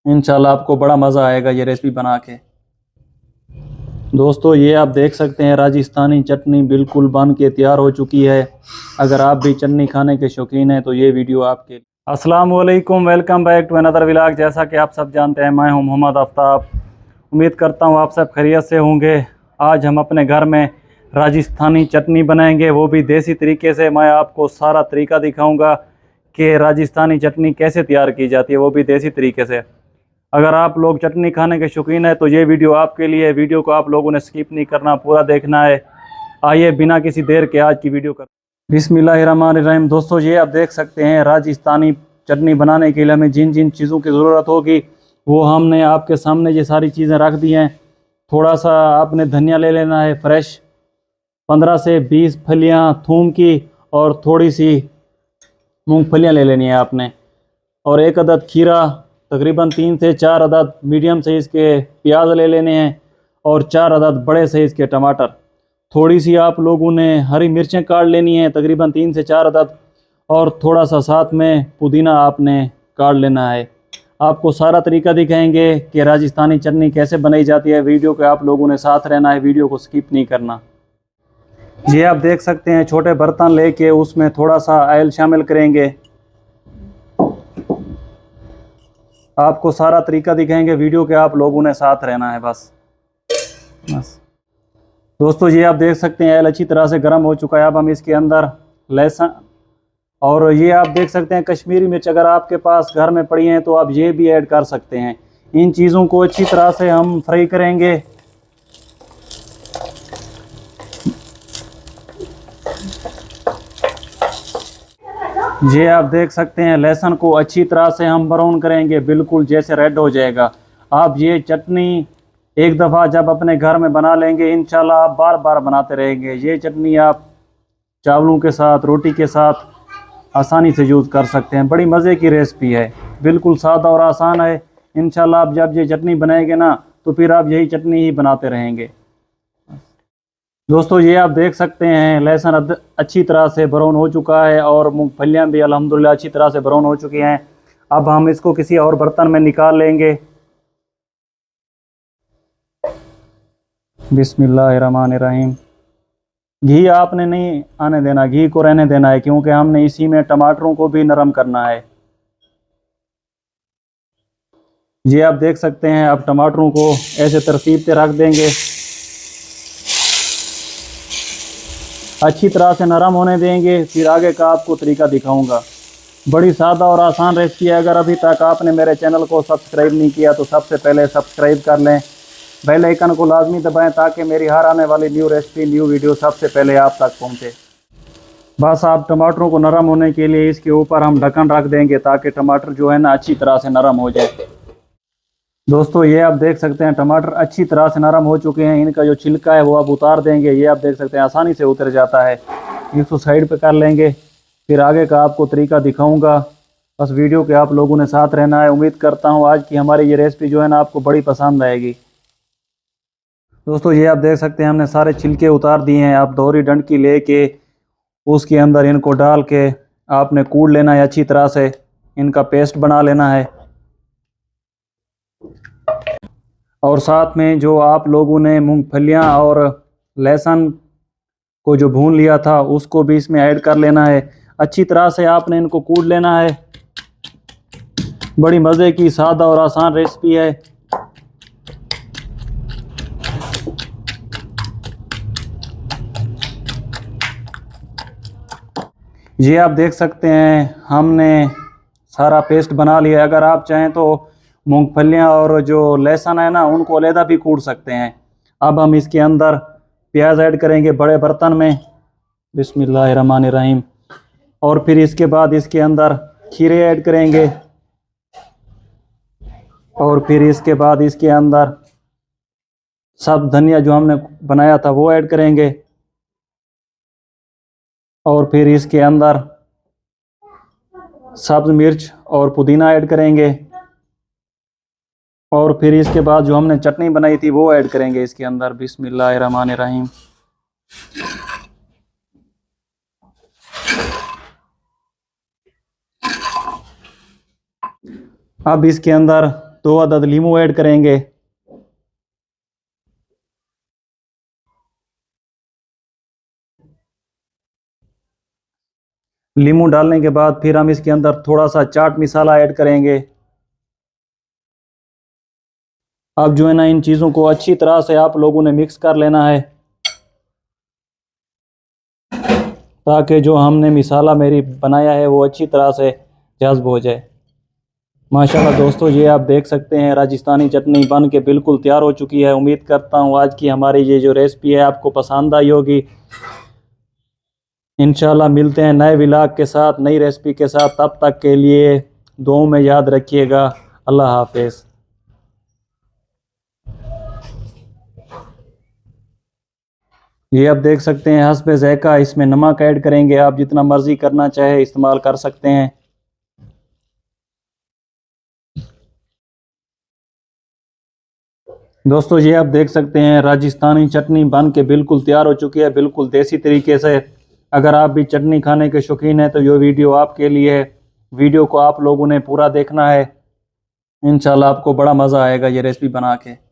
इंशाल्लाह आपको बड़ा मज़ा आएगा ये रेसिपी बना के। दोस्तों ये आप देख सकते हैं राजस्थानी चटनी बिल्कुल बन के तैयार हो चुकी है। अगर आप भी चटनी खाने के शौकीन हैं तो ये वीडियो आपके। अस्सलाम वालेकुम, welcome back to another vlog. जैसा कि आप सब जानते हैं मैं हूं मोहम्मद आफ्ताब। उम्मीद करता हूं आप सब खैरियत से होंगे। आज हम अपने घर में राजस्थानी चटनी बनाएंगे, वो भी देसी तरीके से। मैं आपको सारा तरीका दिखाऊंगा कि राजस्थानी चटनी कैसे तैयार की जाती है, वो भी देसी तरीके से। अगर आप लोग चटनी खाने के शौकीन है तो ये वीडियो आपके लिए है। वीडियो को आप लोगों ने स्किप नहीं करना, पूरा देखना है। आइए बिना किसी देर के आज की वीडियो कर बिस्मिल्लाहिर्रहमानिर्रहीम। दोस्तों ये आप देख सकते हैं राजस्थानी चटनी बनाने के लिए हमें जिन जिन चीज़ों की ज़रूरत होगी वो हमने आपके सामने ये सारी चीज़ें रख दी हैं। थोड़ा सा आपने धनिया ले लेना है फ्रेश, 15 से 20 फलियाँ थूम की, और थोड़ी सी मूंगफलियाँ ले लेनी है आपने, और एक अदद खीरा, तकरीबन 3 से 4 अदद मीडियम साइज़ के प्याज ले लेने हैं, और 4 अदद बड़े साइज़ के टमाटर। थोड़ी सी आप लोगों ने हरी मिर्चें काट लेनी है, तकरीबन 3 से 4 अदद, और थोड़ा सा साथ में पुदीना आपने काट लेना है। आपको सारा तरीका दिखाएंगे कि राजस्थानी चटनी कैसे बनाई जाती है। वीडियो के आप लोगों ने साथ रहना है, वीडियो को स्किप नहीं करना। ये आप देख सकते हैं छोटे बर्तन लेके उसमें थोड़ा सा ऑयल शामिल करेंगे। आपको सारा तरीका दिखाएंगे, वीडियो के आप लोगों ने साथ रहना है बस। दोस्तों ये आप देख सकते हैं ऑयल अच्छी तरह से गर्म हो चुका है। अब हम इसके अंदर लहसुन, और ये आप देख सकते हैं कश्मीरी मिर्च, अगर आपके पास घर में पड़ी हैं तो आप ये भी ऐड कर सकते हैं। इन चीज़ों को अच्छी तरह से हम फ्राई करेंगे। ये आप देख सकते हैं लहसुन को अच्छी तरह से हम ब्राउन करेंगे, बिल्कुल जैसे रेड हो जाएगा। आप ये चटनी एक दफ़ा जब अपने घर में बना लेंगे इंशाल्लाह आप बार बार बनाते रहेंगे। ये चटनी आप चावलों के साथ, रोटी के साथ आसानी से यूज़ कर सकते हैं। बड़ी मज़े की रेसिपी है, बिल्कुल सादा और आसान है। इंशाल्लाह आप जब ये चटनी बनाएंगे ना तो फिर आप यही चटनी ही बनाते रहेंगे। दोस्तों ये आप देख सकते हैं लहसुन अच्छी तरह से ब्राउन हो चुका है, और मूंगफलियां भी अल्हम्दुलिल्लाह अच्छी तरह से ब्राउन हो चुकी हैं। अब हम इसको किसी और बर्तन में निकाल लेंगे। बिस्मिल्लाहिर्रहमानिर्रहीम। घी आपने नहीं आने देना, घी को रहने देना है, क्योंकि हमने इसी में टमाटरों को भी नरम करना है। ये आप देख सकते हैं अब टमाटरों को ऐसे तरतीब से रख देंगे, अच्छी तरह से नरम होने देंगे। फिर आगे का आपको तरीका दिखाऊंगा। बड़ी सादा और आसान रेसिपी है। अगर अभी तक आपने मेरे चैनल को सब्सक्राइब नहीं किया तो सबसे पहले सब्सक्राइब कर लें, बेल आइकन को लाजमी दबाएं ताकि मेरी हर आने वाली न्यू रेसिपी, न्यू वीडियो सबसे पहले आप तक पहुंचे। बस आप टमाटरों को नरम होने के लिए इसके ऊपर हम ढक्कन रख देंगे ताकि टमाटर जो है ना अच्छी तरह से नरम हो जाए। दोस्तों ये आप देख सकते हैं टमाटर अच्छी तरह से नरम हो चुके हैं। इनका जो छिलका है वो आप उतार देंगे। ये आप देख सकते हैं आसानी से उतर जाता है। इसको साइड पे कर लेंगे, फिर आगे का आपको तरीका दिखाऊंगा। बस वीडियो के आप लोगों ने साथ रहना है। उम्मीद करता हूँ आज की हमारी ये रेसिपी जो है ना आपको बड़ी पसंद आएगी। दोस्तों ये आप देख सकते हैं हमने सारे छिलके उतार दिए हैं। आप दोहरी डंडकी लेके उसके अंदर इनको डाल के आपने कूट लेना है, अच्छी तरह से इनका पेस्ट बना लेना है। और साथ में जो आप लोगों ने मूंगफलियां और लहसुन को जो भून लिया था उसको भी इसमें ऐड कर लेना है। अच्छी तरह से आपने इनको कूट लेना है। बड़ी मज़े की सादा और आसान रेसिपी है। ये आप देख सकते हैं हमने सारा पेस्ट बना लिया। अगर आप चाहें तो मूंगफलियां और जो लहसुन है ना उनको अलहदा भी कूट सकते हैं। अब हम इसके अंदर प्याज ऐड करेंगे बड़े बर्तन में। बिस्मिल्लाहिर्रहमानिर्रहीम। और फिर इसके बाद इसके अंदर खीरे ऐड करेंगे, और फिर इसके बाद इसके अंदर सब धनिया जो हमने बनाया था वो ऐड करेंगे, और फिर इसके अंदर सब्ज मिर्च और पुदीना ऐड करेंगे, और फिर इसके बाद जो हमने चटनी बनाई थी वो ऐड करेंगे इसके अंदर। बिस्मिल्लाहिर्रहमानिर्रहीम। अब इसके अंदर 2 अदद लीमू ऐड करेंगे। लीमू डालने के बाद फिर हम इसके अंदर थोड़ा सा चाट मसाला ऐड करेंगे। अब जो है ना इन चीज़ों को अच्छी तरह से आप लोगों ने मिक्स कर लेना है, ताकि जो हमने मसाला मेरी बनाया है वो अच्छी तरह से जज्ब हो जाए। माशाल्लाह दोस्तों, ये आप देख सकते हैं राजस्थानी चटनी बन के बिल्कुल तैयार हो चुकी है। उम्मीद करता हूँ आज की हमारी ये जो रेसिपी है आपको पसंद आई होगी। इंशाल्लाह मिलते हैं नए व्लॉग के साथ, नई रेसिपी के साथ। तब तक के लिए दुआओं में याद रखिएगा। अल्लाह हाफिज़। ये आप देख सकते हैं हस्बे ज़ायका, इसमें नमक ऐड करेंगे। आप जितना मर्ज़ी करना चाहे इस्तेमाल कर सकते हैं। दोस्तों ये आप देख सकते हैं राजस्थानी चटनी बन के बिल्कुल तैयार हो चुकी है, बिल्कुल देसी तरीके से। अगर आप भी चटनी खाने के शौकीन हैं तो ये वीडियो आपके लिए है। वीडियो को आप लोगों ने पूरा देखना है। इंशाल्लाह आपको बड़ा मज़ा आएगा ये रेसिपी बना के।